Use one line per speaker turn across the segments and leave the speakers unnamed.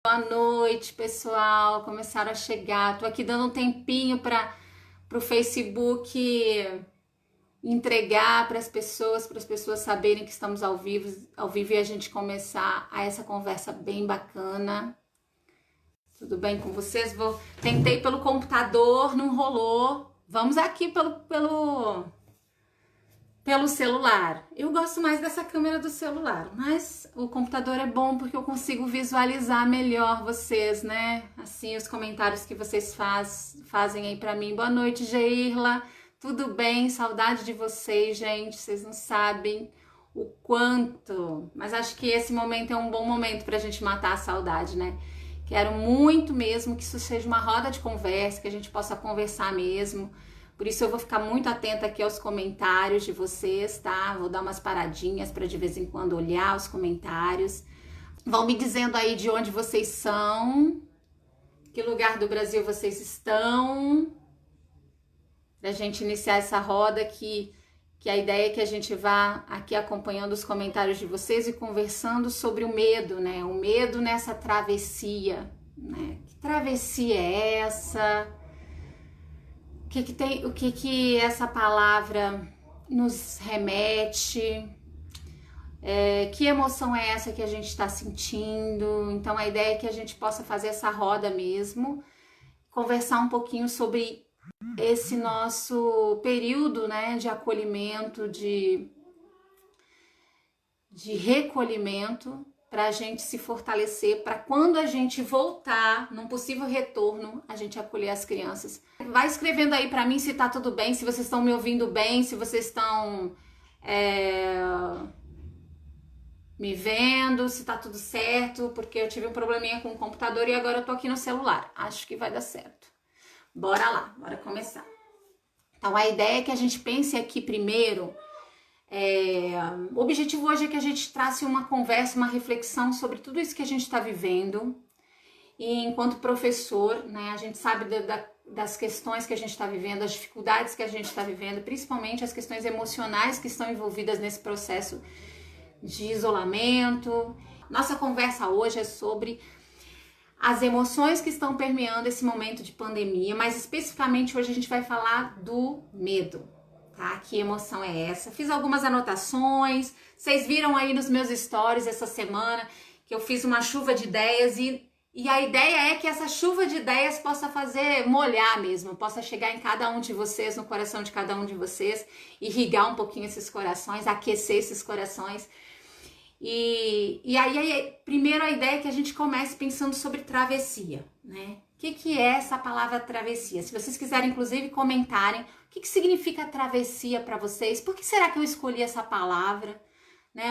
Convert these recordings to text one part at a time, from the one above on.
Boa noite, pessoal. Começaram a chegar. Tô aqui dando um tempinho para o Facebook entregar para as pessoas saberem que estamos ao vivo e a gente começar essa conversa bem bacana. Tudo bem com vocês? Tentei pelo computador, não rolou. Vamos aqui pelo celular. Eu gosto mais dessa câmera do celular, mas o computador é bom porque eu consigo visualizar melhor vocês, né? Assim, os comentários que vocês fazem aí pra mim. Boa noite, Geirla. Tudo bem? Saudade de vocês, gente. Vocês não sabem o quanto. Mas acho que esse momento é um bom momento pra gente matar a saudade, né? Quero muito mesmo que isso seja uma roda de conversa, que a gente possa conversar mesmo. Por isso eu vou ficar muito atenta aqui aos comentários de vocês, tá? Vou dar umas paradinhas para de vez em quando olhar os comentários. Vão me dizendo aí de onde vocês são, que lugar do Brasil vocês estão, pra gente iniciar essa roda que a ideia é que a gente vá aqui acompanhando os comentários de vocês e conversando sobre o medo, né? O medo nessa travessia, né? Que travessia é essa? O que essa palavra nos remete? Que emoção é essa que a gente está sentindo? Então a ideia é que a gente possa fazer essa roda mesmo, conversar um pouquinho sobre esse nosso período, né, de acolhimento, de recolhimento, para a gente se fortalecer, para quando a gente voltar, num possível retorno, a gente acolher as crianças. Vai escrevendo aí para mim se tá tudo bem, se vocês estão me ouvindo bem, se vocês estão me vendo, se tá tudo certo, porque eu tive um probleminha com o computador e agora eu tô aqui no celular. Acho que vai dar certo. Bora lá, bora começar. Então a ideia é que a gente pense aqui primeiro. O objetivo hoje é que a gente trace uma conversa, uma reflexão sobre tudo isso que a gente está vivendo. E enquanto professor, né, a gente sabe das questões que a gente está vivendo, das dificuldades que a gente está vivendo, principalmente as questões emocionais que estão envolvidas nesse processo de isolamento. Nossa conversa hoje é sobre as emoções que estão permeando esse momento de pandemia, mas especificamente hoje a gente vai falar do medo. Tá? Que emoção é essa? Fiz algumas anotações, vocês viram aí nos meus stories essa semana que eu fiz uma chuva de ideias e a ideia é que essa chuva de ideias possa fazer molhar mesmo, possa chegar em cada um de vocês, no coração de cada um de vocês, irrigar um pouquinho esses corações, aquecer esses corações. E aí, primeiro a ideia é que a gente comece pensando sobre travessia, né? O que é essa palavra travessia? Se vocês quiserem, inclusive, comentarem o que significa travessia para vocês, por que será que eu escolhi essa palavra? Né?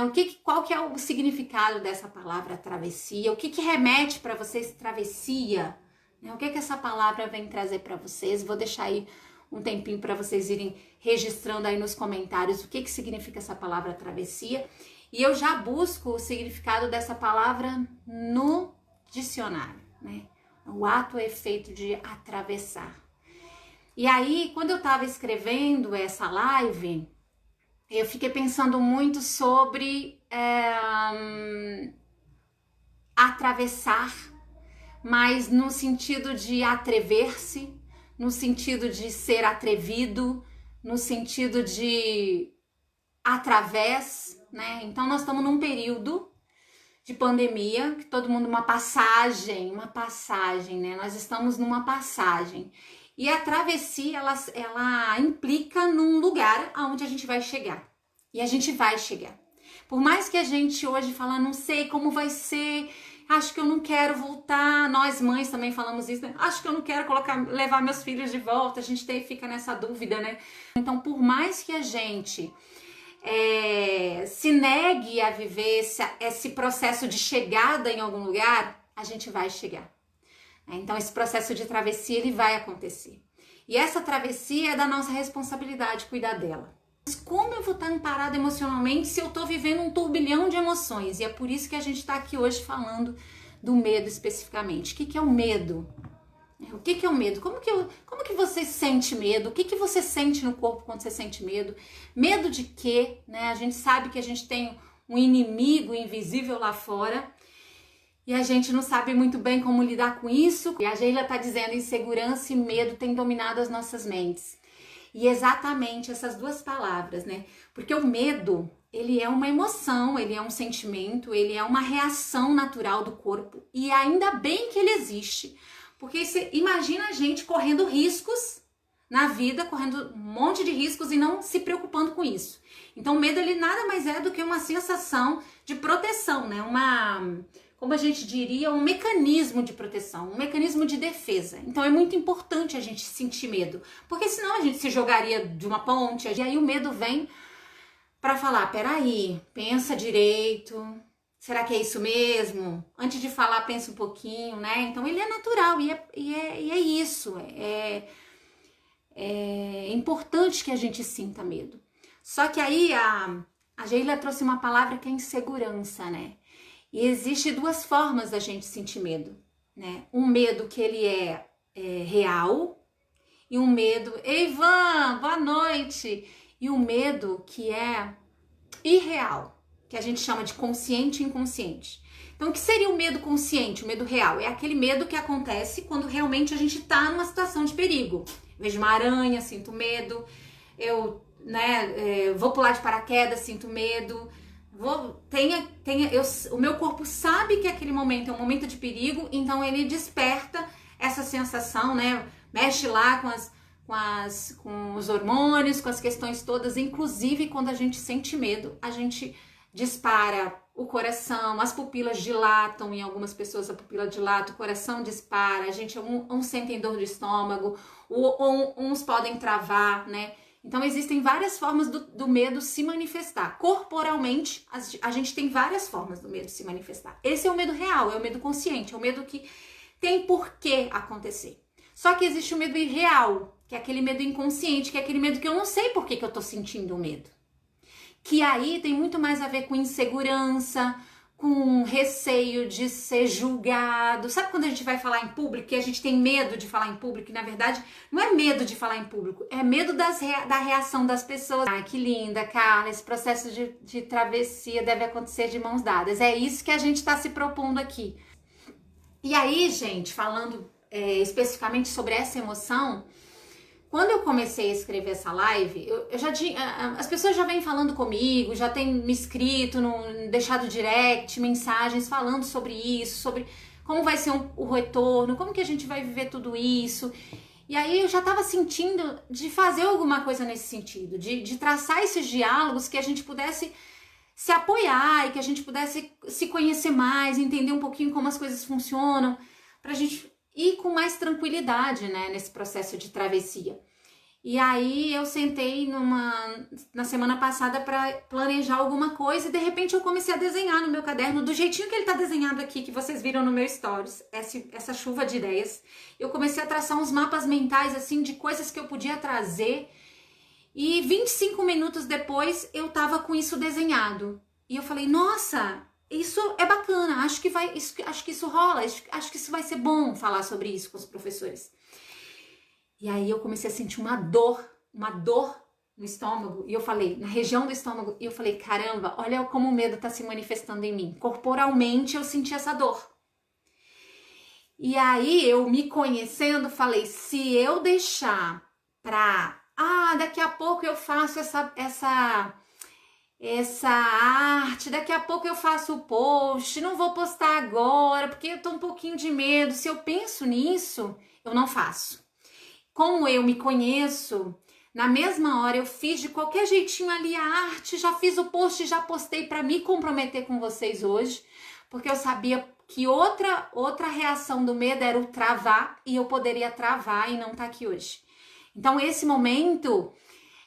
Qual que é o significado dessa palavra travessia? O que remete para vocês travessia? Né? O que essa palavra vem trazer para vocês? Vou deixar aí um tempinho para vocês irem registrando aí nos comentários o que significa essa palavra travessia. E eu já busco o significado dessa palavra no dicionário, né? O ato é feito de atravessar. E aí, quando eu estava escrevendo essa live, eu fiquei pensando muito sobre atravessar, mas no sentido de atrever-se, no sentido de ser atrevido, no sentido de através, né? Então nós estamos num período de pandemia, que todo mundo, uma passagem, né? Nós estamos numa passagem. E a travessia, ela implica num lugar aonde a gente vai chegar. E a gente vai chegar. Por mais que a gente hoje fala, não sei como vai ser, acho que eu não quero voltar. Nós mães também falamos isso, né? Acho que eu não quero levar meus filhos de volta. A gente fica nessa dúvida, né? Então, por mais que a gente se negue a viver esse processo de chegada em algum lugar, a gente vai chegar. Então esse processo de travessia ele vai acontecer. E essa travessia é da nossa responsabilidade cuidar dela. Mas como eu vou estar amparada emocionalmente se eu estou vivendo um turbilhão de emoções? E é por isso que a gente está aqui hoje falando do medo especificamente. O que é o medo? O que é o medo? Como que você sente medo? O que você sente no corpo quando você sente medo? Medo de quê? Né? A gente sabe que a gente tem um inimigo invisível lá fora e a gente não sabe muito bem como lidar com isso. E a Geila tá dizendo, insegurança e medo têm dominado as nossas mentes. E exatamente essas duas palavras, né? Porque o medo, ele é uma emoção, ele é um sentimento, ele é uma reação natural do corpo. E ainda bem que ele existe. Porque você imagina a gente correndo riscos na vida, correndo um monte de riscos e não se preocupando com isso. Então o medo, ele nada mais é do que uma sensação de proteção, né? Como a gente diria, um mecanismo de proteção, um mecanismo de defesa. Então é muito importante a gente sentir medo, porque senão a gente se jogaria de uma ponte, e aí o medo vem para falar, peraí, pensa direito, será que é isso mesmo? Antes de falar, pensa um pouquinho, né? Então ele é natural e é isso, é importante que a gente sinta medo. Só que aí a Geila trouxe uma palavra que é insegurança, né? E existe duas formas da gente sentir medo, né? Um medo que ele é real e um medo... Ei, Ivan, boa noite! E um medo que é irreal, que a gente chama de consciente e inconsciente. Então, o que seria o medo consciente, o medo real? É aquele medo que acontece quando realmente a gente tá numa situação de perigo. Vejo uma aranha, sinto medo. Vou pular de paraquedas, sinto medo. O meu corpo sabe que aquele momento é um momento de perigo, então ele desperta essa sensação, né? Mexe lá com os hormônios, com as questões todas, inclusive quando a gente sente medo, a gente dispara o coração, as pupilas dilatam, em algumas pessoas a pupila dilata, o coração dispara, a gente uns sentem dor de estômago, uns podem travar, né? Então, existem várias formas do medo se manifestar. Corporalmente, a gente tem várias formas do medo se manifestar. Esse é o medo real, é o medo consciente, é o medo que tem por que acontecer. Só que existe o medo irreal, que é aquele medo inconsciente, que é aquele medo que eu não sei por que eu tô sentindo o medo. Que aí tem muito mais a ver com insegurança, com receio de ser julgado. Sabe quando a gente vai falar em público, que a gente tem medo de falar em público, e na verdade não é medo de falar em público, é medo da reação das pessoas. Ai, que linda, Carla, esse processo de travessia deve acontecer de mãos dadas. É isso que a gente está se propondo aqui. E aí, gente, falando especificamente sobre essa emoção, quando eu comecei a escrever essa live, eu já tinha, as pessoas já vêm falando comigo, já têm me escrito, deixado direct, mensagens falando sobre isso, sobre como vai ser o retorno, como que a gente vai viver tudo isso. E aí eu já estava sentindo de fazer alguma coisa nesse sentido, de traçar esses diálogos que a gente pudesse se apoiar e que a gente pudesse se conhecer mais, entender um pouquinho como as coisas funcionam, pra gente ir com mais tranquilidade, né, nesse processo de travessia. E aí eu sentei na semana passada para planejar alguma coisa e de repente eu comecei a desenhar no meu caderno do jeitinho que ele tá desenhado aqui, que vocês viram no meu stories, essa chuva de ideias. Eu comecei a traçar uns mapas mentais assim de coisas que eu podia trazer e 25 minutos depois eu tava com isso desenhado. E eu falei, nossa, isso é bacana, acho que isso rola, acho que isso vai ser bom falar sobre isso com os professores. E aí eu comecei a sentir uma dor no estômago, e eu falei, na região do estômago, e eu falei, caramba, olha como o medo tá se manifestando em mim. Corporalmente eu senti essa dor. E aí eu me conhecendo, falei, se eu deixar daqui a pouco eu faço essa arte, daqui a pouco eu faço o post, não vou postar agora, porque eu tô um pouquinho de medo. Se eu penso nisso, eu não faço. Como eu me conheço, na mesma hora eu fiz de qualquer jeitinho ali a arte, já fiz o post, já postei para me comprometer com vocês hoje, porque eu sabia que outra reação do medo era o travar, e eu poderia travar e não estar aqui hoje. Então esse momento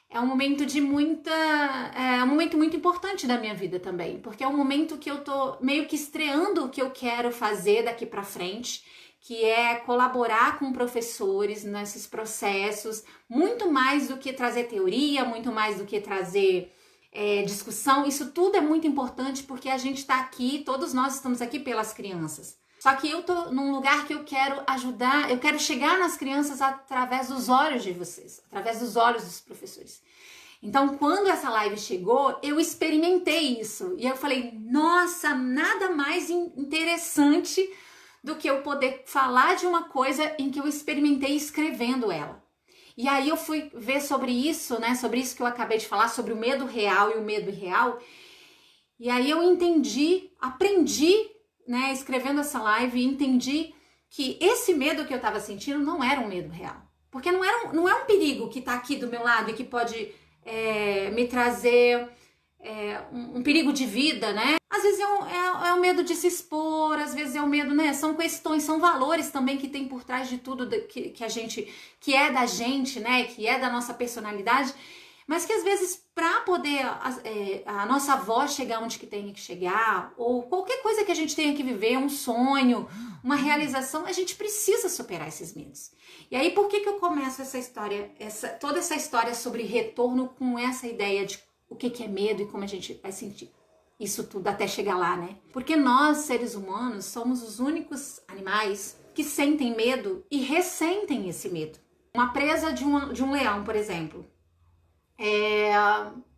é um momento um momento muito importante da minha vida também, porque é um momento que eu tô meio que estreando o que eu quero fazer daqui para frente, que é colaborar com professores nesses processos, muito mais do que trazer teoria, muito mais do que trazer discussão. Isso tudo é muito importante porque a gente está aqui, todos nós estamos aqui pelas crianças. Só que eu tô num lugar que eu quero ajudar, eu quero chegar nas crianças através dos olhos de vocês, através dos olhos dos professores. Então, quando essa live chegou, eu experimentei isso. E eu falei, nossa, nada mais interessante do que eu poder falar de uma coisa em que eu experimentei escrevendo ela. E aí eu fui ver sobre isso, né? Sobre isso que eu acabei de falar, sobre o medo real e o medo irreal. E aí eu aprendi, né, escrevendo essa live, entendi que esse medo que eu tava sentindo não era um medo real. Porque não é um perigo que tá aqui do meu lado e que pode me trazer um perigo de vida, né? Às vezes é o medo de se expor, às vezes é o medo, né? São questões, são valores também que tem por trás de tudo que é da gente, né? Que é da nossa personalidade, mas que às vezes para poder a nossa voz chegar onde que tem que chegar, ou qualquer coisa que a gente tenha que viver, um sonho, uma realização, a gente precisa superar esses medos. E aí por que eu começo essa história, toda essa história sobre retorno com essa ideia de o que é medo e como a gente vai sentir isso tudo até chegar lá, né? Porque nós, seres humanos, somos os únicos animais que sentem medo e ressentem esse medo. Uma presa de um leão, por exemplo,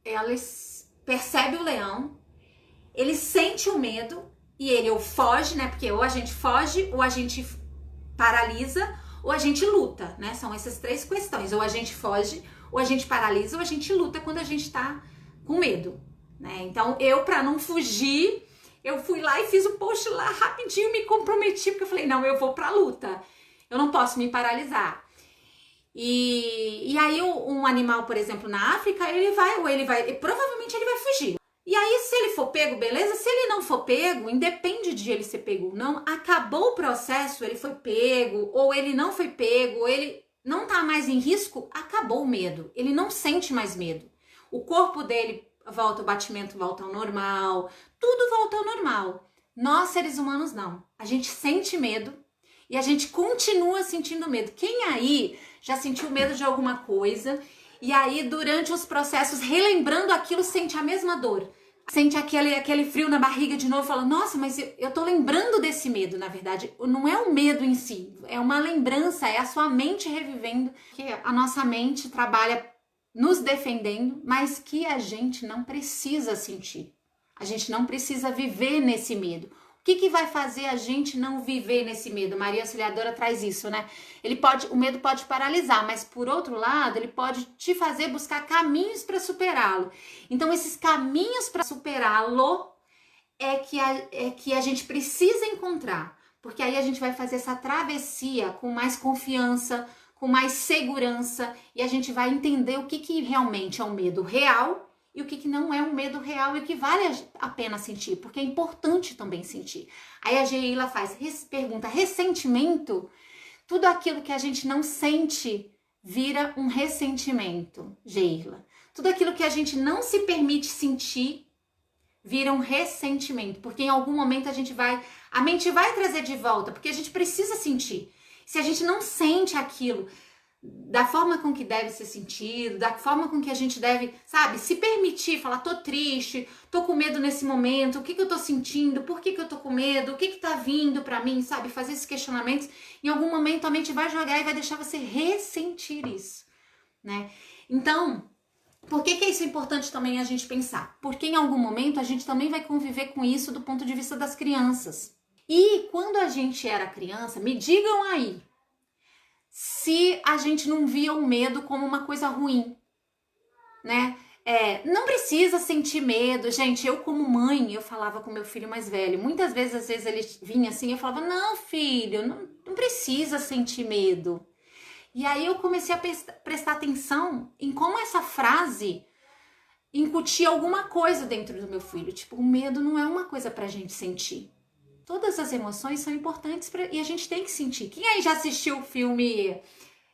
ela percebe o leão, ele sente o medo e ele ou foge, né? Porque ou a gente foge, ou a gente paralisa, ou a gente luta, né? São essas três questões. Ou a gente foge, ou a gente paralisa, ou a gente luta quando a gente tá com medo, né? Então, para não fugir, eu fui lá e fiz o post lá rapidinho, me comprometi, porque eu falei, não, eu vou pra luta. Eu não posso me paralisar. E aí um animal, por exemplo, na África, provavelmente ele vai fugir. E aí, se ele for pego, beleza? Se ele não for pego, independe de ele ser pego ou não, acabou o processo, ele foi pego, ou ele não foi pego, ou ele não tá mais em risco, acabou o medo. Ele não sente mais medo. O corpo dele volta, o batimento volta ao normal, tudo volta ao normal. Nós, seres humanos, não. A gente sente medo e a gente continua sentindo medo. Quem aí já sentiu medo de alguma coisa e aí, durante os processos, relembrando aquilo, sente a mesma dor? Sente aquele frio na barriga de novo, fala, nossa, mas eu tô lembrando desse medo, na verdade. Não é um medo em si, é uma lembrança, é a sua mente revivendo, que a nossa mente trabalha nos defendendo, mas que a gente não precisa sentir. A gente não precisa viver nesse medo. O que vai fazer a gente não viver nesse medo? Maria Auxiliadora traz isso, né? O medo pode paralisar, mas por outro lado, ele pode te fazer buscar caminhos para superá-lo. Então, esses caminhos para superá-lo é que a gente precisa encontrar, porque aí a gente vai fazer essa travessia com mais confiança, com mais segurança, e a gente vai entender o que realmente é um medo real e o que não é um medo real e que vale a pena sentir, porque é importante também sentir. Aí a Geila pergunta, ressentimento? Tudo aquilo que a gente não sente vira um ressentimento, Geila. Tudo aquilo que a gente não se permite sentir vira um ressentimento, porque em algum momento a mente vai trazer de volta, porque a gente precisa sentir. Se a gente não sente aquilo da forma com que deve ser sentido, da forma com que a gente deve, sabe, se permitir falar, tô triste, tô com medo nesse momento, o que eu tô sentindo, por que eu tô com medo, o que tá vindo pra mim, sabe, fazer esses questionamentos, em algum momento a mente vai jogar e vai deixar você ressentir isso, né? Então, por que isso é importante também a gente pensar? Porque em algum momento a gente também vai conviver com isso do ponto de vista das crianças. E quando a gente era criança, me digam aí, se a gente não via o medo como uma coisa ruim, né? Não precisa sentir medo. Gente, eu como mãe, eu falava com meu filho mais velho, muitas vezes, às vezes ele vinha assim, eu falava, não filho, não precisa sentir medo. E aí eu comecei a prestar atenção em como essa frase incutia alguma coisa dentro do meu filho. Tipo, o medo não é uma coisa pra gente sentir. Todas as emoções são importantes e a gente tem que sentir. Quem aí já assistiu o filme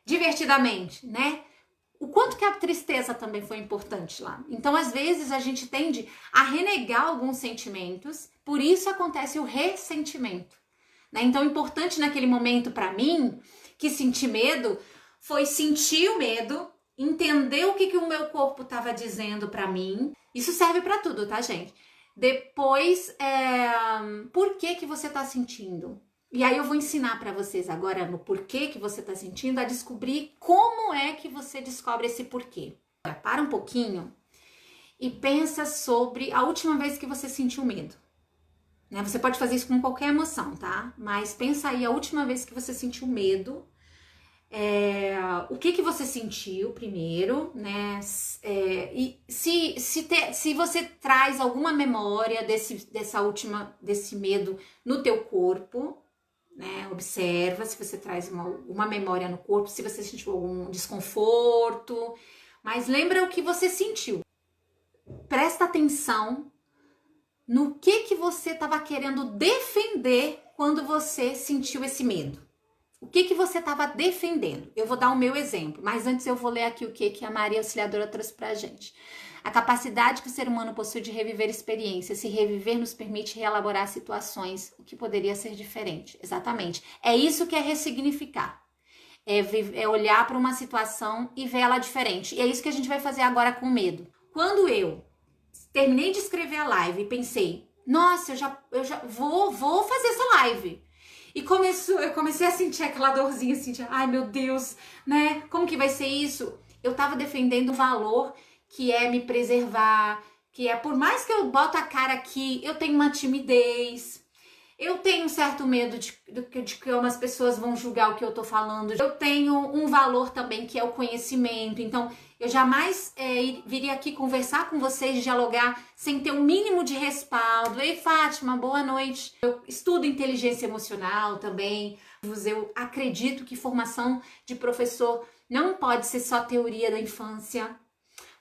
Divertidamente, né? O quanto que a tristeza também foi importante lá. Então, às vezes, a gente tende a renegar alguns sentimentos, por isso acontece o ressentimento, né? Então, o importante naquele momento para mim, que senti medo, foi sentir o medo, entender o que o meu corpo estava dizendo para mim. Isso serve para tudo, tá, gente? Depois, por que você está sentindo? E aí eu vou ensinar para vocês agora no porquê que você está sentindo, a descobrir como é que você descobre esse porquê. Para um pouquinho e pensa sobre a última vez que você sentiu medo. Né? Você pode fazer isso com qualquer emoção, tá? Mas pensa aí a última vez que você sentiu medo. O que você sentiu primeiro, né? E se você traz alguma memória desse medo no teu corpo, né? Observa se você traz uma memória no corpo, se você sentiu algum desconforto, mas lembra o que você sentiu. Presta atenção no que você estava querendo defender quando você sentiu esse medo. O que você estava defendendo? Eu vou dar o meu exemplo, mas antes eu vou ler aqui o que a Maria Auxiliadora trouxe pra gente. A capacidade que o ser humano possui de reviver experiências. Se reviver nos permite reelaborar situações, o que poderia ser diferente. Exatamente. É isso que é ressignificar. É olhar para uma situação e ver ela diferente. E é isso que a gente vai fazer agora com medo. Quando eu terminei de escrever a live e pensei, nossa, eu já vou fazer essa live. E eu comecei a sentir aquela dorzinha, assim, ai meu Deus, né? Como que vai ser isso? Eu tava defendendo um valor que é me preservar, que é, por mais que eu boto a cara aqui, eu tenho uma timidez, eu tenho um certo medo de como as pessoas vão julgar o que eu tô falando. Eu tenho um valor também que é o conhecimento. Então, eu jamais viria aqui conversar com vocês, dialogar, sem ter um mínimo de respaldo. Ei, Fátima, boa noite. Eu estudo inteligência emocional também. Eu acredito que formação de professor não pode ser só teoria da infância,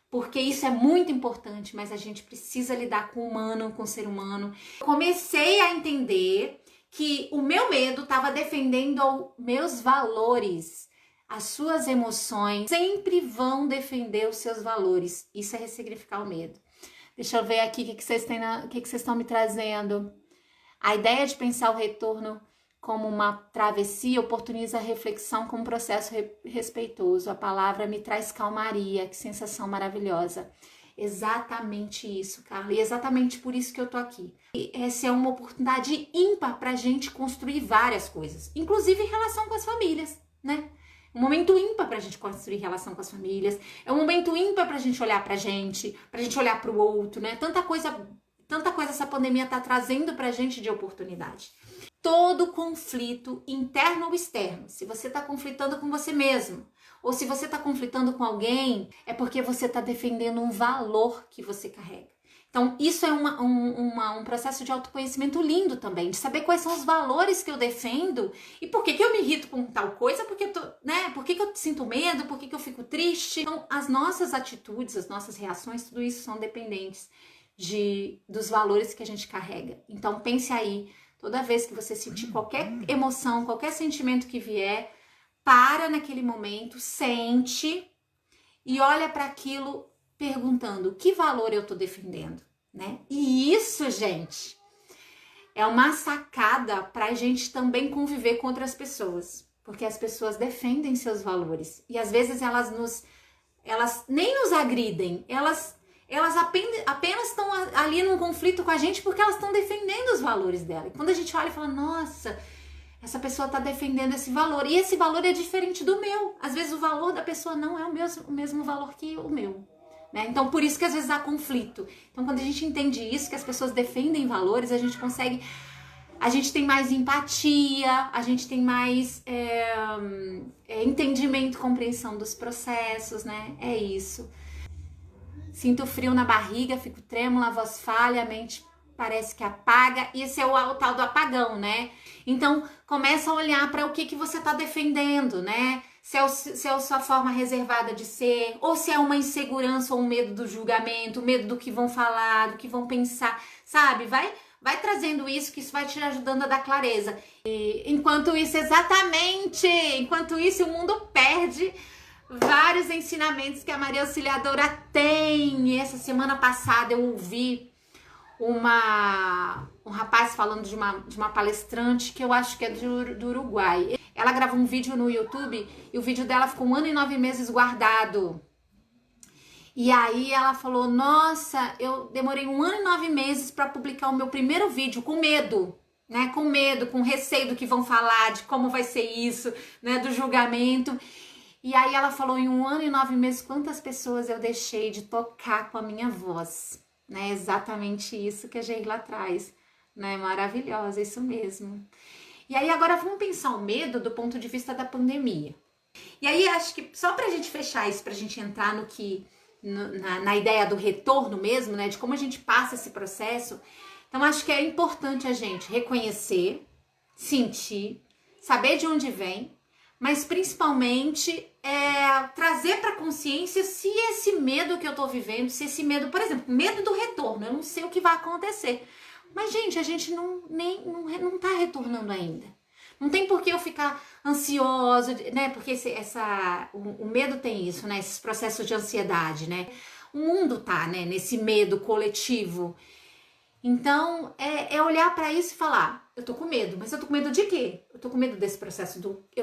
porque isso é muito importante, mas a gente precisa lidar com o humano, com o ser humano. Comecei a entender que o meu medo estava defendendo meus valores. As suas emoções sempre vão defender os seus valores. Isso é ressignificar o medo. Deixa eu ver aqui o que vocês estão me trazendo. A ideia de pensar o retorno como uma travessia oportuniza a reflexão como um processo respeitoso. A palavra me traz calmaria, que sensação maravilhosa. Exatamente isso, Carla. E exatamente por isso que eu tô aqui. E essa é uma oportunidade ímpar pra gente construir várias coisas, inclusive em relação com as famílias, né? Um momento ímpar pra gente construir relação com as famílias. É um momento ímpar pra gente olhar pra gente olhar pro outro, né? Tanta coisa essa pandemia tá trazendo pra gente de oportunidade. Todo conflito, interno ou externo, se você está conflitando com você mesmo, ou se você está conflitando com alguém, é porque você está defendendo um valor que você carrega. Então, isso é um processo de autoconhecimento lindo também, de saber quais são os valores que eu defendo e por que eu me irrito com tal coisa, por que eu sinto medo, por que eu fico triste. Então, as nossas atitudes, as nossas reações, tudo isso são dependentes dos valores que a gente carrega. Então, pense aí. Toda vez que você sentir qualquer emoção, qualquer sentimento que vier, para naquele momento, sente e olha para aquilo perguntando que valor eu tô defendendo, né? E isso, gente, é uma sacada para a gente também conviver com outras pessoas, porque as pessoas defendem seus valores e às vezes elas nem nos agridem, elas apenas estão ali num conflito com a gente porque elas estão defendendo os valores dela. E quando a gente olha e fala, nossa, essa pessoa está defendendo esse valor. E esse valor é diferente do meu. Às vezes o valor da pessoa não é o mesmo valor que o meu. Né? Então, por isso que às vezes há conflito. Então, quando a gente entende isso, que as pessoas defendem valores, a gente tem mais empatia, a gente tem mais entendimento, compreensão dos processos, né? É isso. Sinto frio na barriga, fico trêmula, a voz falha, a mente parece que apaga. Esse é o tal do apagão, né? Então, começa a olhar para o que você está defendendo, né? Se é a sua forma reservada de ser, ou se é uma insegurança ou um medo do julgamento, medo do que vão falar, do que vão pensar, sabe? Vai trazendo isso, que isso vai te ajudando a dar clareza. E, enquanto isso, o mundo perde vários ensinamentos que a Maria Auxiliadora tem. E essa semana passada eu ouvi um rapaz falando de uma palestrante que eu acho que é do Uruguai. Ela gravou um vídeo no YouTube e o vídeo dela ficou 1 ano e 9 meses guardado. E aí ela falou, nossa, eu demorei 1 ano e 9 meses para publicar o meu primeiro vídeo com medo, né? Com receio do que vão falar, de como vai ser isso, né? Do julgamento. E aí ela falou, em 1 ano e 9 meses, quantas pessoas eu deixei de tocar com a minha voz, né? Exatamente isso que a Geila traz, né? Maravilhosa, isso mesmo. E aí agora vamos pensar o medo do ponto de vista da pandemia. E aí acho que só pra gente fechar isso, pra gente entrar no que na ideia do retorno mesmo, né? De como a gente passa esse processo. Então acho que é importante a gente reconhecer, sentir, saber de onde vem, mas principalmente trazer para consciência se esse medo que eu tô vivendo, se esse medo, por exemplo, medo do retorno, eu não sei o que vai acontecer. Mas, gente, a gente não tá retornando ainda. Não tem por que eu ficar ansiosa, né? Porque o medo tem isso, né? Esses processos de ansiedade, né? O mundo tá, né? Nesse medo coletivo. Então, é olhar para isso e falar, eu tô com medo, mas eu tô com medo de quê? Eu tô com medo desse processo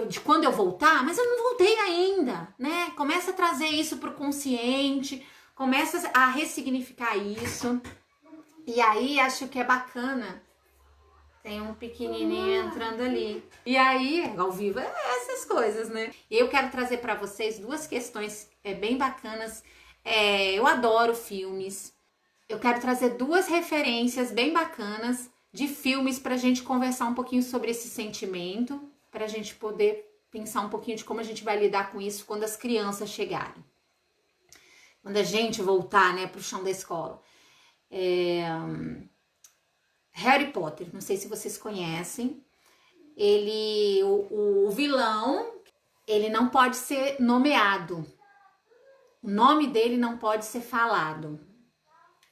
de quando eu voltar, mas eu não voltei ainda, né? Começa a trazer isso pro consciente, começa a ressignificar isso. E aí, acho que é bacana. Tem um pequenininho entrando ali. E aí, ao vivo, essas coisas, né? E eu quero trazer para vocês 2 questões bem bacanas. Eu adoro filmes. Eu quero trazer 2 referências bem bacanas de filmes pra gente conversar um pouquinho sobre esse sentimento, pra gente poder pensar um pouquinho de como a gente vai lidar com isso quando as crianças chegarem. Quando a gente voltar, né, pro chão da escola. Harry Potter, não sei se vocês conhecem. O vilão, ele não pode ser nomeado. O nome dele não pode ser falado.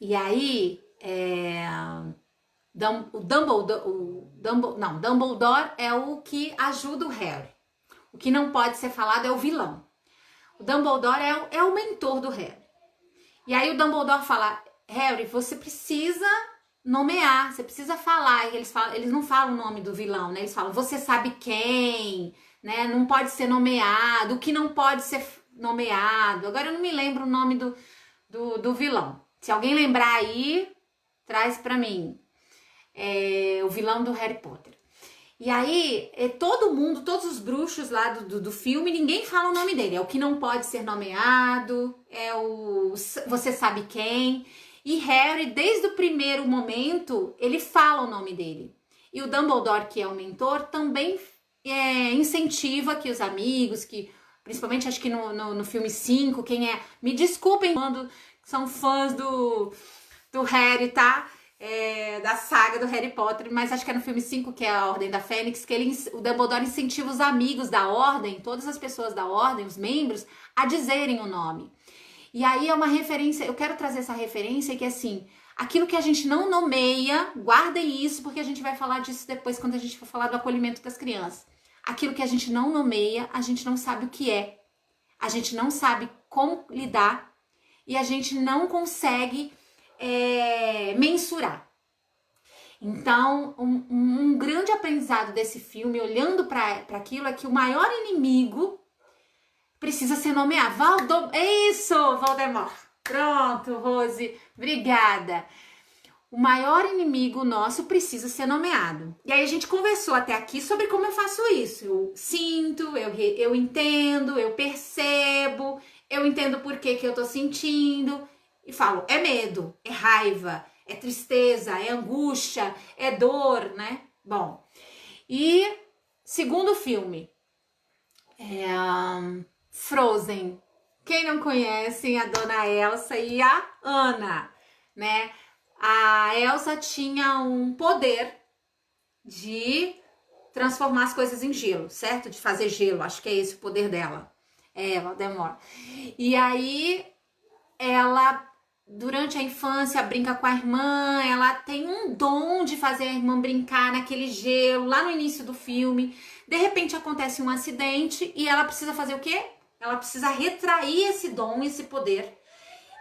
E aí, Dumbledore é o que ajuda o Harry. O que não pode ser falado é o vilão. O Dumbledore é o mentor do Harry. E aí o Dumbledore fala, Harry, você precisa nomear, você precisa falar. E eles não falam o nome do vilão, né? Eles falam, você sabe quem, né? Não pode ser nomeado, o que não pode ser nomeado. Agora eu não me lembro o nome do vilão. Se alguém lembrar aí, traz pra mim. O vilão do Harry Potter. E aí, todo mundo, todos os bruxos lá do filme, ninguém fala o nome dele. É o que não pode ser nomeado, você sabe quem. E Harry, desde o primeiro momento, ele fala o nome dele. E o Dumbledore, que é o mentor, também incentiva que os amigos, principalmente acho que no filme 5, me desculpem quando são fãs do Harry, tá? Da saga do Harry Potter, mas acho que é no filme 5, que é a Ordem da Fênix, que o Dumbledore incentiva os amigos da Ordem, todas as pessoas da Ordem, os membros, a dizerem o nome. E aí é uma referência, eu quero trazer essa referência que assim, aquilo que a gente não nomeia, guardem isso, porque a gente vai falar disso depois quando a gente for falar do acolhimento das crianças. Aquilo que a gente não nomeia, a gente não sabe o que é. A gente não sabe como lidar e a gente não consegue mensurar. Então, um grande aprendizado desse filme, olhando para aquilo, é que o maior inimigo precisa ser nomeado. Isso, Voldemort. Pronto, Rose. Obrigada. O maior inimigo nosso precisa ser nomeado. E aí a gente conversou até aqui sobre como eu faço isso. Eu sinto, eu entendo, eu percebo, eu entendo por que eu tô sentindo. E falo, é medo, é raiva, é tristeza, é angústia, é dor, né? Bom, e segundo filme, Frozen. Quem não conhece a Dona Elsa e a Anna, né? A Elsa tinha um poder de transformar as coisas em gelo, certo? De fazer gelo, acho que é esse o poder dela. Voldemort. E aí, ela, durante a infância, brinca com a irmã, ela tem um dom de fazer a irmã brincar naquele gelo, lá no início do filme. De repente, acontece um acidente e ela precisa fazer o quê? Ela precisa retrair esse dom, esse poder.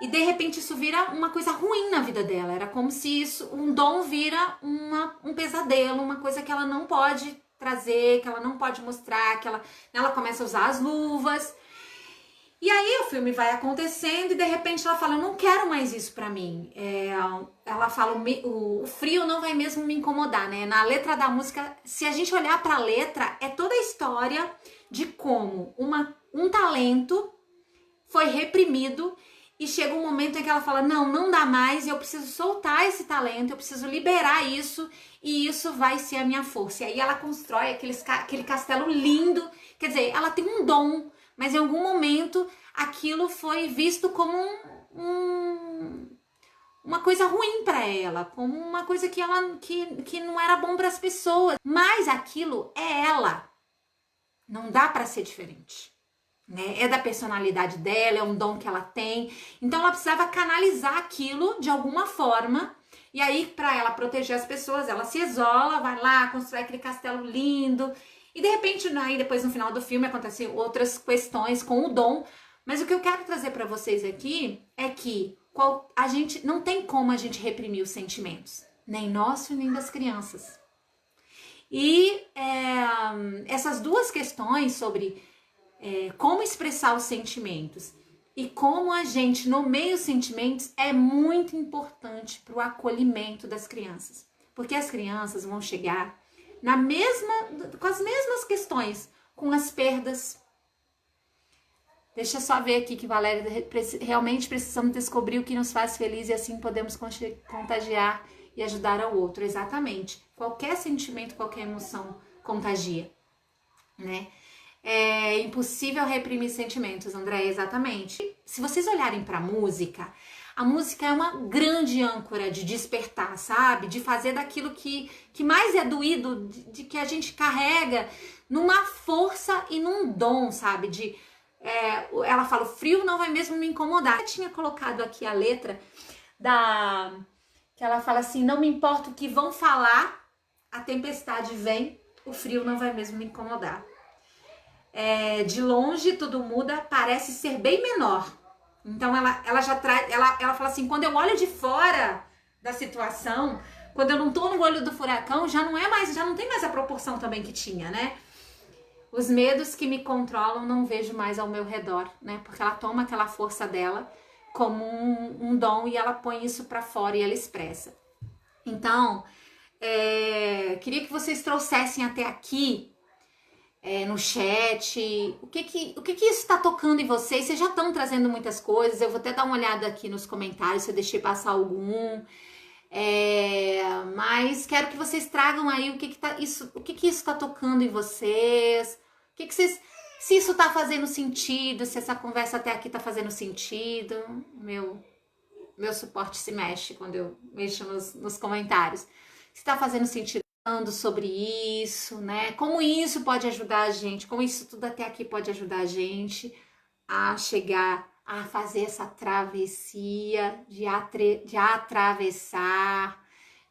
E de repente isso vira uma coisa ruim na vida dela. Era como se um dom vira um pesadelo, uma coisa que ela não pode trazer, que ela não pode mostrar, que ela começa a usar as luvas. E aí o filme vai acontecendo e de repente ela fala, eu não quero mais isso pra mim. Ela fala, o frio não vai mesmo me incomodar, né? Na letra da música, se a gente olhar pra letra, é toda a história de como uma um talento foi reprimido e chega um momento em que ela fala, não dá mais, eu preciso soltar esse talento, eu preciso liberar isso e isso vai ser a minha força. E aí ela constrói aquele castelo lindo, quer dizer, ela tem um dom, mas em algum momento aquilo foi visto como uma coisa ruim para ela, como uma coisa que não era bom para as pessoas. Mas aquilo é ela, não dá para ser diferente. Né? É da personalidade dela, é um dom que ela tem. Então ela precisava canalizar aquilo de alguma forma. E aí, para ela proteger as pessoas, ela se isola, vai lá, constrói aquele castelo lindo. E de repente, aí depois no final do filme acontecem outras questões com o dom. Mas o que eu quero trazer para vocês aqui é que a gente não tem como a gente reprimir os sentimentos, nem nosso nem das crianças. E essas duas questões sobre como expressar os sentimentos e como a gente nomeia os sentimentos é muito importante para o acolhimento das crianças. Porque as crianças vão chegar com as mesmas questões, com as perdas. Deixa eu só ver aqui que Valéria, realmente precisamos descobrir o que nos faz feliz e assim podemos contagiar e ajudar ao outro. Exatamente. Qualquer sentimento, qualquer emoção contagia, né? É impossível reprimir sentimentos, André, exatamente. Se vocês olharem para a música é uma grande âncora de despertar, sabe? De fazer daquilo que mais é doído, de que a gente carrega numa força e num dom, sabe? Ela fala, o frio não vai mesmo me incomodar. Eu tinha colocado aqui a letra que ela fala assim, não me importa o que vão falar, a tempestade vem, o frio não vai mesmo me incomodar. De longe tudo muda, parece ser bem menor. Então ela já traz, ela fala assim, quando eu olho de fora da situação, quando eu não tô no olho do furacão, já não tem mais a proporção também que tinha, né? Os medos que me controlam não vejo mais ao meu redor, né? Porque ela toma aquela força dela como um dom e ela põe isso pra fora e ela expressa. Então, queria que vocês trouxessem até aqui no chat, o que isso está tocando em vocês? Vocês já estão trazendo muitas coisas, eu vou até dar uma olhada aqui nos comentários se eu deixei passar algum, mas quero que vocês tragam aí o que isso está tocando em vocês, se isso está fazendo sentido, se essa conversa até aqui está fazendo sentido. Meu suporte se mexe quando eu mexo nos comentários. Se está fazendo sentido sobre isso, né? Como isso pode ajudar a gente, como isso tudo até aqui pode ajudar a gente a chegar a fazer essa travessia, de atravessar,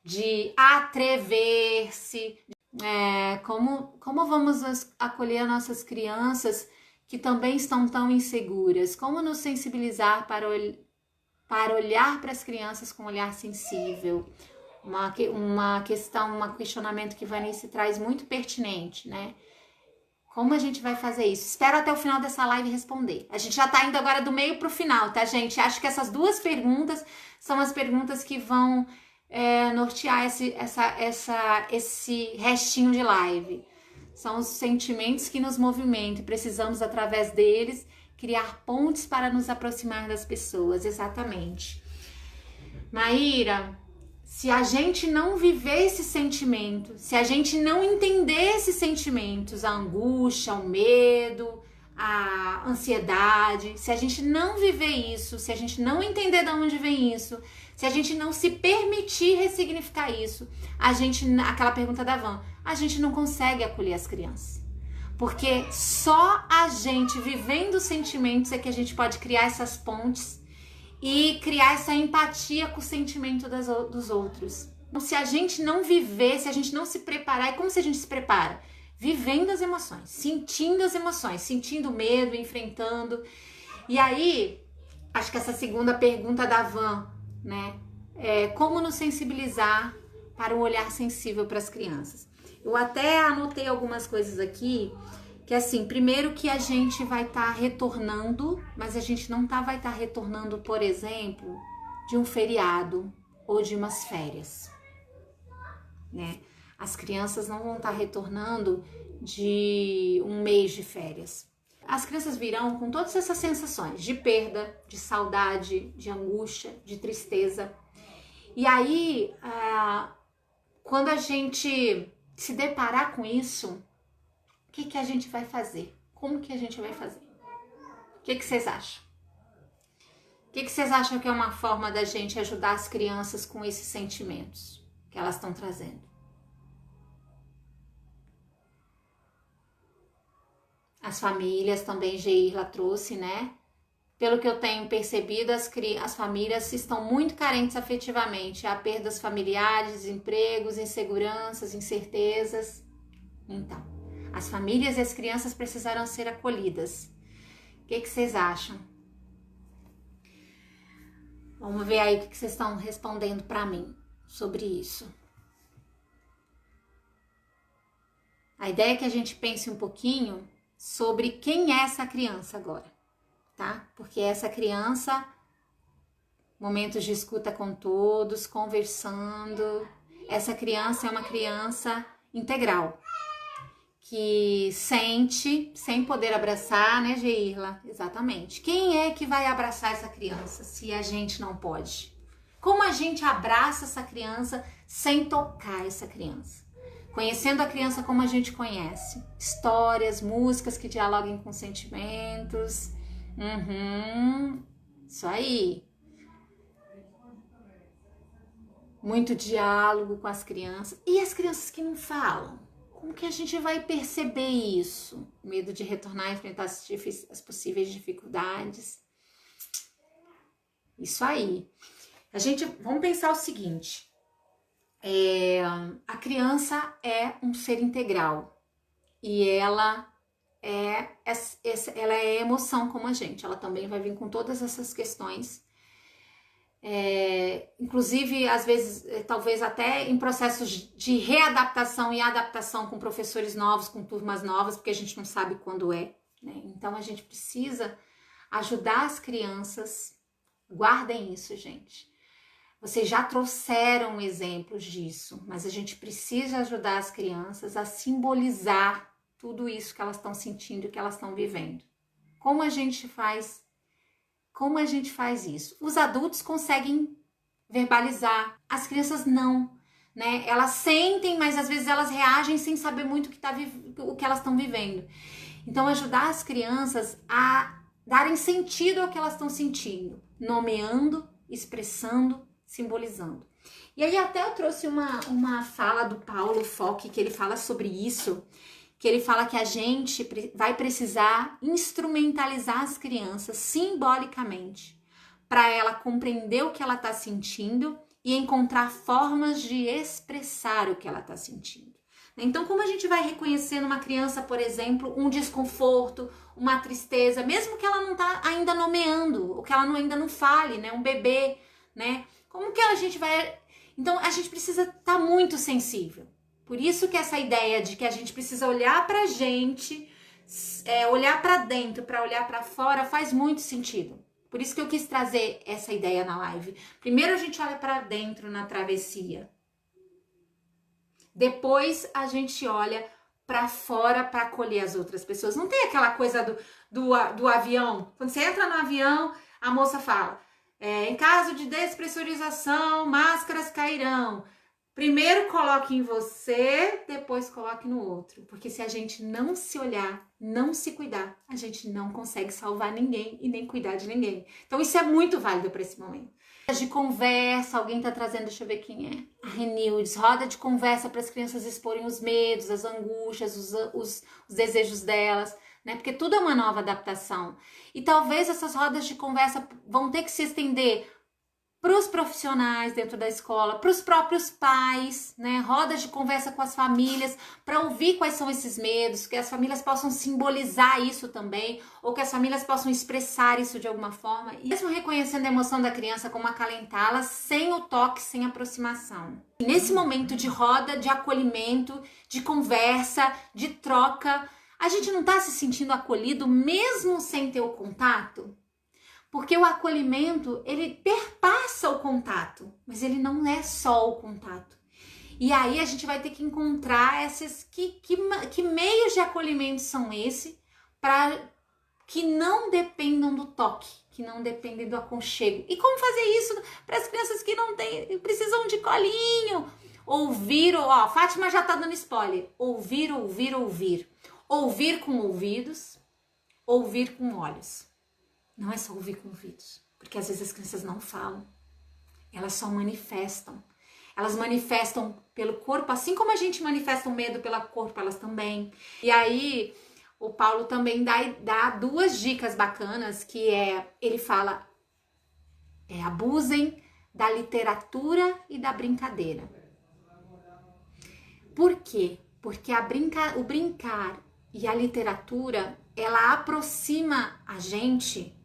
de atrever-se. Como vamos acolher as nossas crianças que também estão tão inseguras? Como nos sensibilizar para olhar para as crianças com um olhar sensível? Um questionamento que Vanice traz muito pertinente, né? Como a gente vai fazer isso? Espero até o final dessa live responder. A gente já tá indo agora do meio pro final, tá, gente? Acho que essas duas perguntas são as perguntas que vão nortear esse restinho de live. São os sentimentos que nos movimentam e precisamos, através deles, criar pontes para nos aproximar das pessoas. Exatamente. Maíra, se a gente não viver esse sentimento, se a gente não entender esses sentimentos, a angústia, o medo, a ansiedade, se a gente não viver isso, se a gente não entender de onde vem isso, se a gente não se permitir ressignificar isso, aquela pergunta da Van, a gente não consegue acolher as crianças. Porque só a gente vivendo os sentimentos é que a gente pode criar essas pontes e criar essa empatia com o sentimento dos outros. Então, se a gente não viver, se a gente não se preparar, e como se a gente se prepara? Vivendo as emoções, sentindo medo, enfrentando. E aí, acho que essa segunda pergunta da Van, né? Como nos sensibilizar para um olhar sensível para as crianças? Eu até anotei algumas coisas aqui, que assim, primeiro que a gente vai estar retornando, mas a gente não vai estar retornando, por exemplo, de um feriado ou de umas férias, né? As crianças não vão estar retornando de um mês de férias. as crianças virão com todas essas sensações de perda, de saudade, de angústia, de tristeza. E aí, quando a gente se deparar com isso, o que a gente vai fazer? Como que a gente vai fazer? O que vocês acham? O que vocês acham que é uma forma da gente ajudar as crianças com esses sentimentos que elas estão trazendo? As famílias também, Geirla trouxe, né? Pelo que eu tenho percebido, as famílias estão muito carentes afetivamente. Há perdas familiares, desempregos, inseguranças, incertezas. Então, as famílias e as crianças precisarão ser acolhidas. O que vocês acham? Vamos ver aí o que vocês estão respondendo para mim sobre isso. A ideia é que a gente pense um pouquinho sobre quem é essa criança agora, tá? Porque essa criança, momentos de escuta com todos, conversando, essa criança é uma criança integral, que sente sem poder abraçar, né, Geirla? Exatamente. Quem é que vai abraçar essa criança se a gente não pode? Como a gente abraça essa criança sem tocar essa criança? Conhecendo a criança como a gente conhece. Histórias, músicas que dialoguem com sentimentos. Isso aí. Muito diálogo com as crianças. E as crianças que não falam? Como que a gente vai perceber isso? Medo de retornar e enfrentar as possíveis dificuldades. Isso aí. Vamos pensar o seguinte. A criança é um ser integral. E ela é emoção como a gente. Ela também vai vir com todas essas questões. Inclusive, às vezes, talvez até em processos de readaptação e adaptação com professores novos, com turmas novas, porque a gente não sabe quando é, né? Então, a gente precisa ajudar as crianças. Guardem isso, gente. Vocês já trouxeram exemplos disso, mas a gente precisa ajudar as crianças a simbolizar tudo isso que elas estão sentindo e que elas estão vivendo. Como a gente faz isso? Os adultos conseguem verbalizar, as crianças não, né? Elas sentem, mas às vezes elas reagem sem saber muito o que elas estão vivendo. Então, ajudar as crianças a darem sentido ao que elas estão sentindo, nomeando, expressando, simbolizando. E aí até eu trouxe uma fala do Paulo Fock, que ele fala sobre isso, que ele fala que a gente vai precisar instrumentalizar as crianças simbolicamente para ela compreender o que ela está sentindo e encontrar formas de expressar o que ela está sentindo. Então, como a gente vai reconhecer numa criança, por exemplo, um desconforto, uma tristeza, mesmo que ela não está ainda nomeando, ou que ela ainda não fale, né? Um bebê, né? Como que a gente vai... Então, a gente precisa estar muito sensível. Por isso que essa ideia de que a gente precisa olhar pra gente, olhar pra dentro, pra olhar pra fora, faz muito sentido. Por isso que eu quis trazer essa ideia na live. Primeiro a gente olha pra dentro na travessia. Depois a gente olha pra fora pra acolher as outras pessoas. Não tem aquela coisa do avião. Quando você entra no avião, a moça fala... em caso de despressurização, máscaras cairão. Primeiro coloque em você, depois coloque no outro. Porque se a gente não se olhar, não se cuidar, a gente não consegue salvar ninguém e nem cuidar de ninguém. Então isso é muito válido para esse momento. De conversa, alguém tá trazendo, deixa eu ver quem é. A Renildes, roda de conversa para as crianças exporem os medos, as angústias, os desejos delas. Né? Porque tudo é uma nova adaptação. E talvez essas rodas de conversa vão ter que se estender para os profissionais dentro da escola, para os próprios pais, né? Rodas de conversa com as famílias, para ouvir quais são esses medos, que as famílias possam simbolizar isso também, ou que as famílias possam expressar isso de alguma forma, e mesmo reconhecendo a emoção da criança, como acalentá-la sem o toque, sem aproximação. Nesse momento de roda, de acolhimento, de conversa, de troca, a gente não está se sentindo acolhido mesmo sem ter o contato? Porque o acolhimento, ele perpassa o contato, mas ele não é só o contato. E aí a gente vai ter que encontrar que meios de acolhimento são esses para que não dependam do toque, que não dependem do aconchego. E como fazer isso para as crianças que não precisam de colinho? Ouvir, ó, Fátima já tá dando spoiler. Ouvir, ouvir, ouvir. Ouvir com ouvidos, ouvir com olhos. Não é só ouvir com ouvidos, porque às vezes as crianças não falam. Elas só manifestam. Elas manifestam pelo corpo, assim como a gente manifesta o medo pelo corpo, elas também. E aí, o Paulo também dá duas dicas bacanas, que ele fala, abusem da literatura e da brincadeira. Por quê? Porque o brincar e a literatura, ela aproxima a gente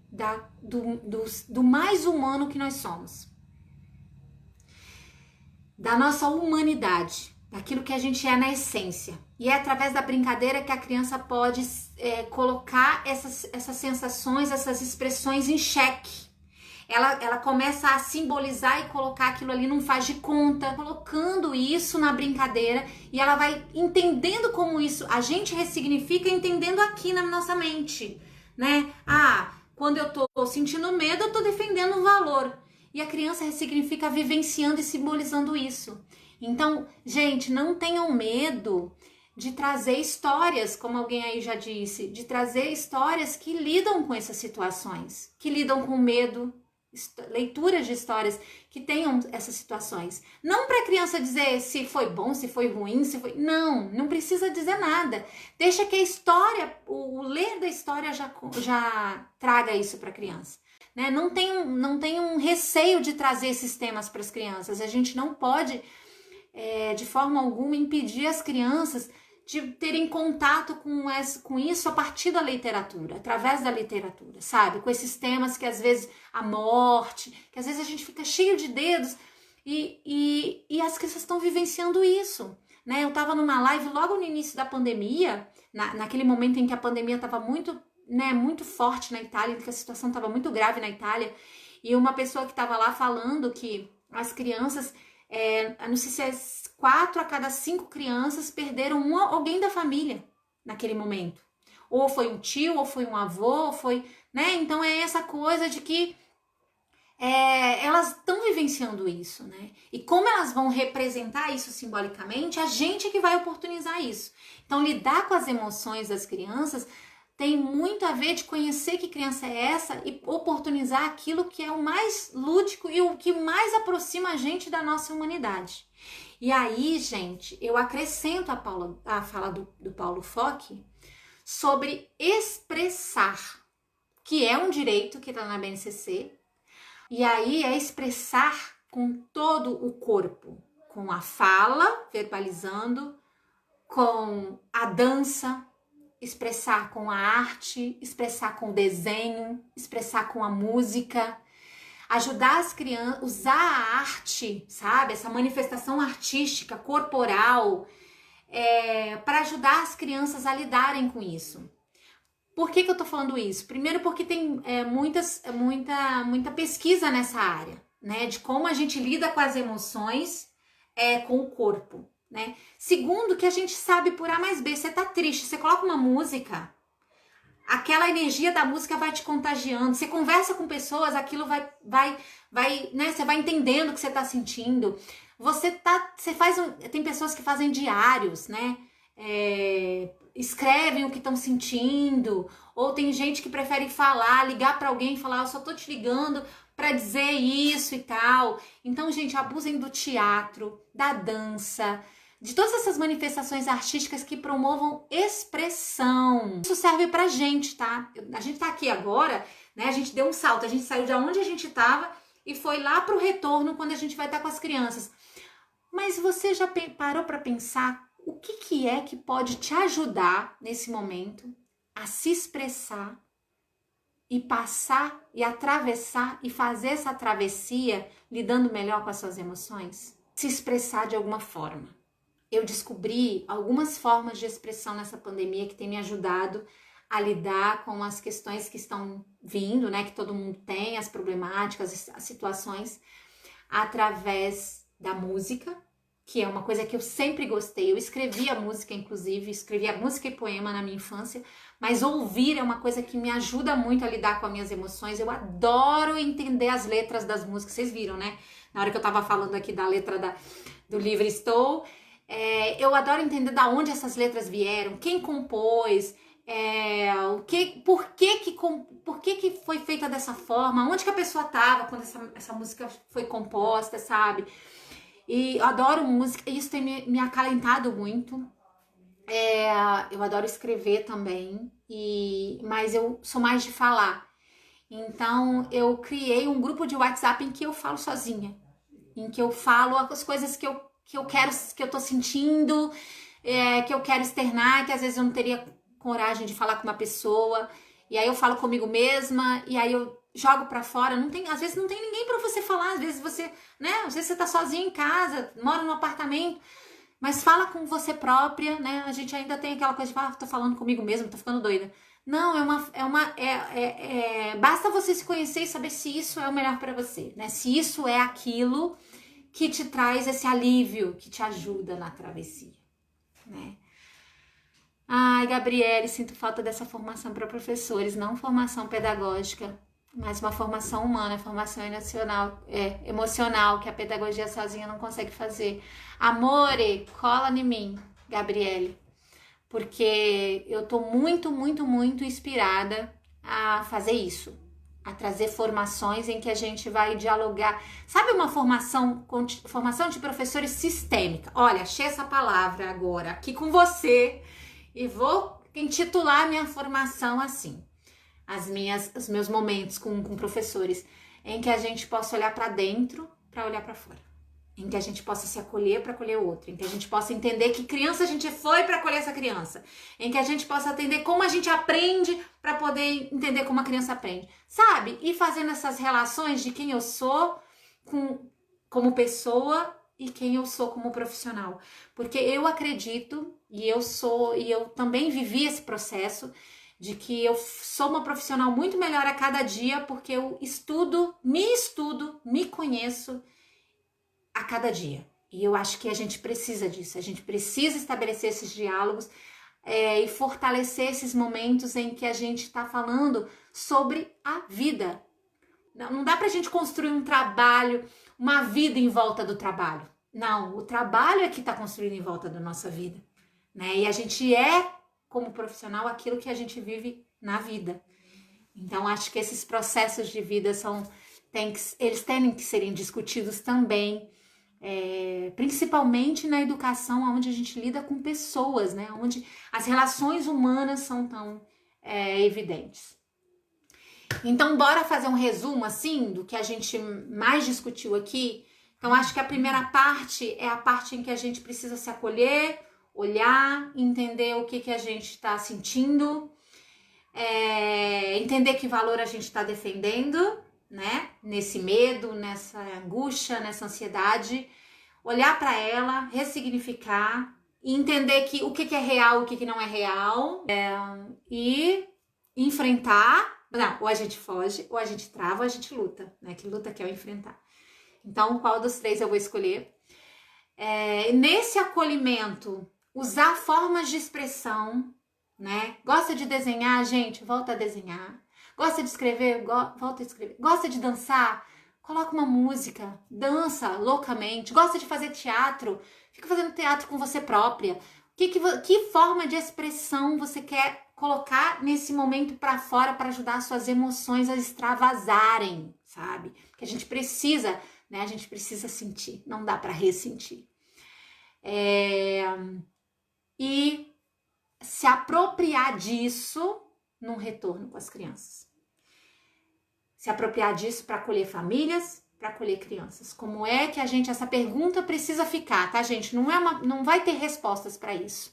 do mais humano que nós somos. Da nossa humanidade, daquilo que a gente é na essência. E é através da brincadeira que a criança pode colocar essas sensações, essas expressões em xeque. Ela começa a simbolizar e colocar aquilo ali num faz de conta, colocando isso na brincadeira, e ela vai entendendo como isso, a gente ressignifica entendendo aqui na nossa mente, né? Quando eu tô sentindo medo, eu tô defendendo um valor. E a criança ressignifica vivenciando e simbolizando isso. Então, gente, não tenham medo de trazer histórias, como alguém aí já disse, de trazer histórias que lidam com essas situações, que lidam com medo, leituras de histórias que tenham essas situações. Não para a criança dizer se foi bom, se foi ruim, se foi... Não precisa dizer nada. Deixa que a história, o ler da história já traga isso para a criança. Né? Não tem um receio de trazer esses temas para as crianças. A gente não pode, de forma alguma, impedir as crianças de terem contato com isso a partir da literatura, através da literatura, sabe? Com esses temas que às vezes a morte, que às vezes a gente fica cheio de dedos e as crianças estão vivenciando isso, né? Eu estava numa live logo no início da pandemia, naquele momento em que a pandemia estava muito forte na Itália, que a situação estava muito grave na Itália, e uma pessoa que estava lá falando que as crianças, não sei se é 4 a cada 5 crianças perderam alguém da família naquele momento. Ou foi um tio, ou foi um avô, ou foi, né? Então é essa coisa de que elas estão vivenciando isso, né? E como elas vão representar isso simbolicamente, a gente que vai oportunizar isso. Então lidar com as emoções das crianças tem muito a ver de conhecer que criança é essa e oportunizar aquilo que é o mais lúdico e o que mais aproxima a gente da nossa humanidade. E aí, gente, eu acrescento a fala do Paulo Foch sobre expressar, que é um direito que está na BNCC, e aí é expressar com todo o corpo, com a fala, verbalizando, com a dança, expressar com a arte, expressar com o desenho, expressar com a música, ajudar as crianças, usar a arte, sabe? Essa manifestação artística, corporal, para ajudar as crianças a lidarem com isso. Por que eu tô falando isso? Primeiro porque tem muita pesquisa nessa área, né? De como a gente lida com as emoções com o corpo. Né? Segundo, que a gente sabe por A mais B, você tá triste, você coloca uma música, aquela energia da música vai te contagiando, você conversa com pessoas, aquilo vai, né? Você vai entendendo o que você tá sentindo, tem pessoas que fazem diários, né? Escrevem o que estão sentindo, ou tem gente que prefere ligar para alguém e falar, eu só tô te ligando para dizer isso e tal. Então, gente, abusem do teatro, da dança, de todas essas manifestações artísticas que promovam expressão. Isso serve pra gente, tá? A gente tá aqui agora, né? A gente deu um salto, a gente saiu de onde a gente tava e foi lá pro retorno quando a gente vai estar com as crianças. Mas você já parou para pensar o que é que pode te ajudar nesse momento a se expressar e passar e atravessar e fazer essa travessia lidando melhor com as suas emoções? Se expressar de alguma forma. Eu descobri algumas formas de expressão nessa pandemia que tem me ajudado a lidar com as questões que estão vindo, né? Que todo mundo tem, as problemáticas, as situações, através da música, que é uma coisa que eu sempre gostei. Eu escrevia música, inclusive, escrevia música e poema na minha infância, mas ouvir é uma coisa que me ajuda muito a lidar com as minhas emoções. Eu adoro entender as letras das músicas, vocês viram, né? Na hora que eu tava falando aqui da letra do Livre Estou, eu adoro entender da onde essas letras vieram, quem compôs, por que foi feita dessa forma, onde que a pessoa tava quando essa música foi composta, sabe? E eu adoro música, isso tem me acalentado muito. Eu adoro escrever também, mas eu sou mais de falar. Então eu criei um grupo de WhatsApp em que eu falo sozinha, em que eu falo as coisas que eu quero, que eu tô sentindo, que eu quero externar, que às vezes eu não teria coragem de falar com uma pessoa, e aí eu falo comigo mesma, e aí eu jogo pra fora. Às vezes não tem ninguém pra você falar, às vezes você, né, às vezes você tá sozinho em casa, mora num apartamento, mas fala com você própria, né? A gente ainda tem aquela coisa de tô falando comigo mesma, tô ficando doida. Não, basta você se conhecer e saber se isso é o melhor pra você, né? Se isso é aquilo que te traz esse alívio, que te ajuda na travessia, né? Ai, Gabriele, sinto falta dessa formação para professores, não formação pedagógica, mas uma formação humana, formação emocional, que a pedagogia sozinha não consegue fazer. Amore, cola em mim, Gabriele, porque eu tô muito, muito, muito inspirada a fazer isso, a trazer formações em que a gente vai dialogar. Sabe uma formação de professores sistêmica? Olha, achei essa palavra agora aqui com você e vou intitular minha formação assim. Os meus momentos com professores, em que a gente possa olhar para dentro para olhar para fora, em que a gente possa se acolher para acolher o outro, em que a gente possa entender que criança a gente foi para acolher essa criança, em que a gente possa entender como a gente aprende para poder entender como a criança aprende, sabe? E fazendo essas relações de quem eu sou como pessoa e quem eu sou como profissional, porque eu acredito e eu também vivi esse processo de que eu sou uma profissional muito melhor a cada dia, porque eu estudo, me conheço a cada dia. E eu acho que a gente precisa disso, a gente precisa estabelecer esses diálogos e fortalecer esses momentos em que a gente está falando sobre a vida. Não dá pra gente construir um trabalho, uma vida em volta do trabalho. Não, o trabalho é que está construído em volta da nossa vida, né? E a gente como profissional, aquilo que a gente vive na vida. Então, acho que esses processos de vida eles têm que serem discutidos também, principalmente na educação, onde a gente lida com pessoas, né? Onde as relações humanas são tão evidentes. Então, bora fazer um resumo, assim, do que a gente mais discutiu aqui. Então, acho que a primeira parte é a parte em que a gente precisa se acolher, olhar, entender o que a gente está sentindo, entender que valor a gente está defendendo, né? Nesse medo, nessa angústia, nessa ansiedade, olhar para ela, ressignificar e entender o que é real, o que não é real, e enfrentar. Não, ou a gente foge, ou a gente trava, ou a gente luta, né? Que luta que é o enfrentar. Então, qual dos três eu vou escolher? Nesse acolhimento, usar formas de expressão, né? Gosta de desenhar, gente? Volta a desenhar. Gosta de escrever? Volta a escrever. Gosta de dançar? Coloca uma música, dança loucamente. Gosta de fazer teatro? Fica fazendo teatro com você própria. Que forma de expressão você quer colocar nesse momento para fora para ajudar as suas emoções a extravasarem, sabe? Porque a gente precisa, né? A gente precisa sentir, não dá para ressentir. E se apropriar disso num retorno com as crianças. Se apropriar disso para acolher famílias, para acolher crianças. Como é que essa pergunta precisa ficar, tá, gente? Não vai ter respostas para isso.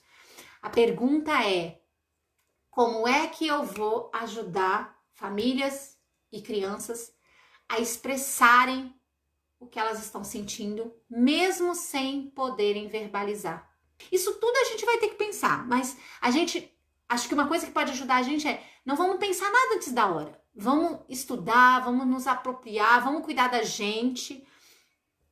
A pergunta é: como é que eu vou ajudar famílias e crianças a expressarem o que elas estão sentindo, mesmo sem poderem verbalizar? Isso tudo a gente vai ter que pensar, mas acho que uma coisa que pode ajudar a gente não vamos pensar nada antes da hora. Vamos estudar, vamos nos apropriar, vamos cuidar da gente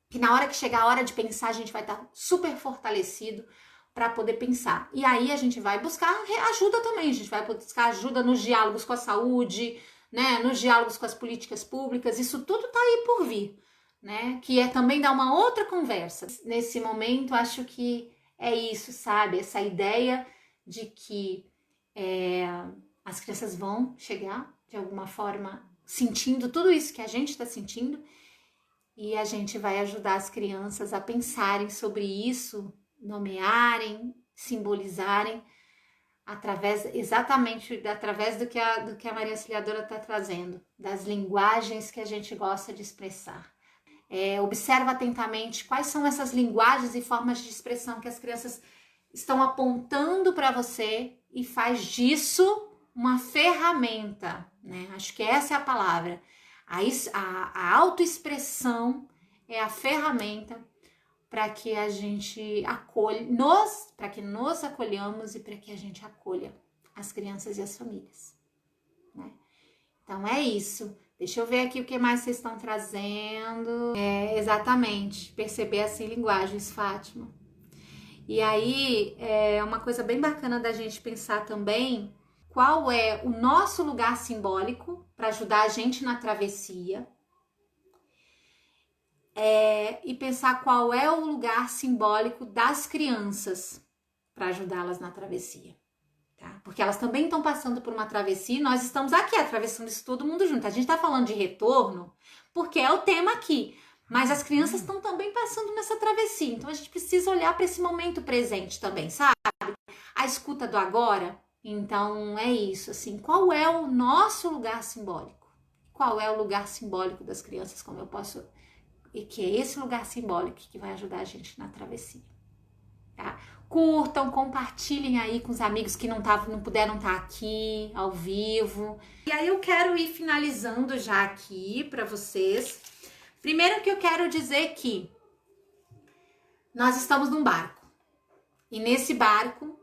que na hora que chegar a hora de pensar, a gente vai estar super fortalecido para poder pensar. E aí a gente vai buscar ajuda também, a gente vai buscar ajuda nos diálogos com a saúde, né, nos diálogos com as políticas públicas, isso tudo tá aí por vir, né, que é também dar uma outra conversa. Nesse momento, acho que é isso, sabe, essa ideia de que as crianças vão chegar, de alguma forma, sentindo tudo isso que a gente está sentindo, e a gente vai ajudar as crianças a pensarem sobre isso, nomearem, simbolizarem, exatamente através do que a Maria Auxiliadora está trazendo, das linguagens que a gente gosta de expressar. Observa atentamente quais são essas linguagens e formas de expressão que as crianças estão apontando para você e faz disso uma ferramenta, né? Acho que essa é a palavra. A autoexpressão é a ferramenta para que a gente acolha, para que nos acolhamos e para que a gente acolha as crianças e as famílias, né? Então é isso. Deixa eu ver aqui o que mais vocês estão trazendo. Exatamente, perceber assim linguagens, Fátima. E aí é uma coisa bem bacana da gente pensar também qual é o nosso lugar simbólico para ajudar a gente na travessia. E pensar qual é o lugar simbólico das crianças para ajudá-las na travessia, tá? Porque elas também estão passando por uma travessia e nós estamos aqui atravessando isso todo mundo junto. A gente está falando de retorno porque é o tema aqui, mas as crianças estão também passando nessa travessia, então a gente precisa olhar para esse momento presente também, sabe? A escuta do agora. Então é isso, assim, qual é o nosso lugar simbólico? Qual é o lugar simbólico das crianças, como eu posso... E que é esse lugar simbólico que vai ajudar a gente na travessia, tá? Curtam, compartilhem aí com os amigos que não puderam estar aqui ao vivo. E aí eu quero ir finalizando já aqui para vocês. Primeiro que eu quero dizer que nós estamos num barco. E nesse barco,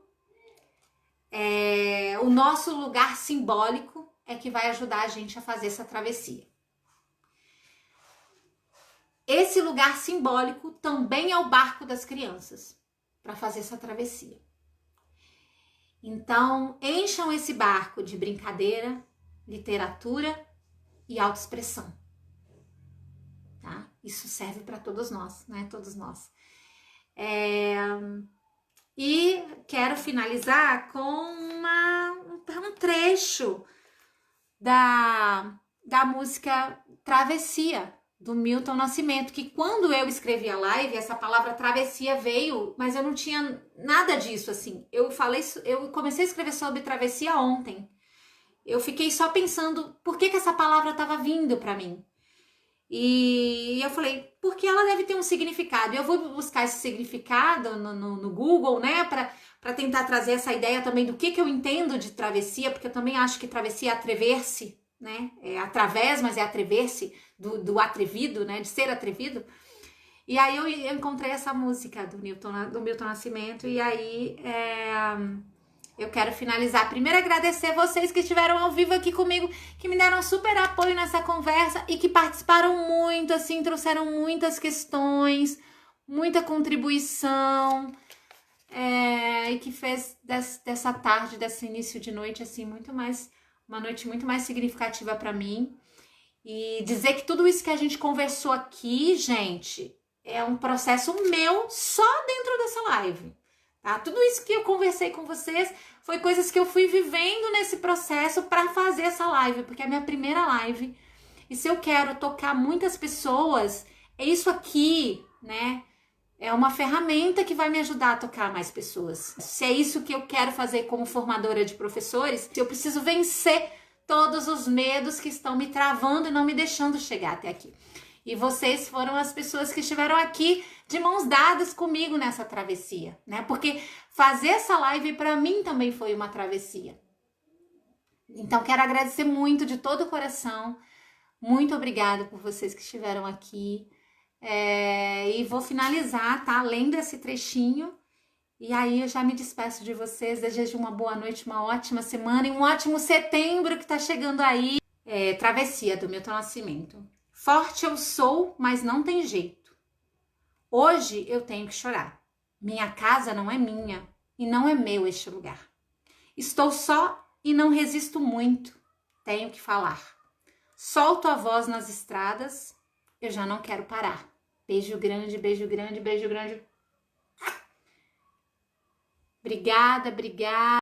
o nosso lugar simbólico é que vai ajudar a gente a fazer essa travessia. Esse lugar simbólico também é o barco das crianças para fazer essa travessia. Então, encham esse barco de brincadeira, literatura e autoexpressão. Tá? Isso serve para todos nós, né? Todos nós. E quero finalizar com um trecho da música Travessia, do Milton Nascimento, que quando eu escrevi a live, essa palavra travessia veio, mas eu não tinha nada disso, assim. Eu comecei a escrever sobre travessia ontem. Eu fiquei só pensando por que essa palavra estava vindo para mim. E eu falei, porque ela deve ter um significado. E eu vou buscar esse significado no Google, né, para tentar trazer essa ideia também do que eu entendo de travessia, porque eu também acho que travessia é atrever-se, né? É através, mas é atrever-se, do atrevido, né? De ser atrevido. E aí eu encontrei essa música do Milton Nascimento, e aí eu quero finalizar. Primeiro agradecer vocês que estiveram ao vivo aqui comigo, que me deram super apoio nessa conversa e que participaram muito, assim, trouxeram muitas questões, muita contribuição, e que fez dessa tarde, desse início de noite, assim, uma noite muito mais significativa para mim. E dizer que tudo isso que a gente conversou aqui, gente, é um processo meu só dentro dessa live, tá? Tudo isso que eu conversei com vocês foi coisas que eu fui vivendo nesse processo para fazer essa live, porque é a minha primeira live. E se eu quero tocar muitas pessoas, é isso aqui, né? É uma ferramenta que vai me ajudar a tocar mais pessoas. Se é isso que eu quero fazer como formadora de professores, eu preciso vencer todos os medos que estão me travando e não me deixando chegar até aqui. E vocês foram as pessoas que estiveram aqui de mãos dadas comigo nessa travessia, né? Porque fazer essa live para mim também foi uma travessia. Então quero agradecer muito de todo o coração. Muito obrigada por vocês que estiveram aqui. E vou finalizar, tá? Além desse trechinho. E aí eu já me despeço de vocês, desejo uma boa noite, uma ótima semana e um ótimo setembro que tá chegando aí. Travessia, do Milton Nascimento. Forte eu sou, mas não tem jeito. Hoje eu tenho que chorar. Minha casa não é minha e não é meu este lugar. Estou só e não resisto muito. Tenho que falar. Solto a voz nas estradas, eu já não quero parar. Beijo grande, beijo grande, beijo grande. Obrigada, obrigada.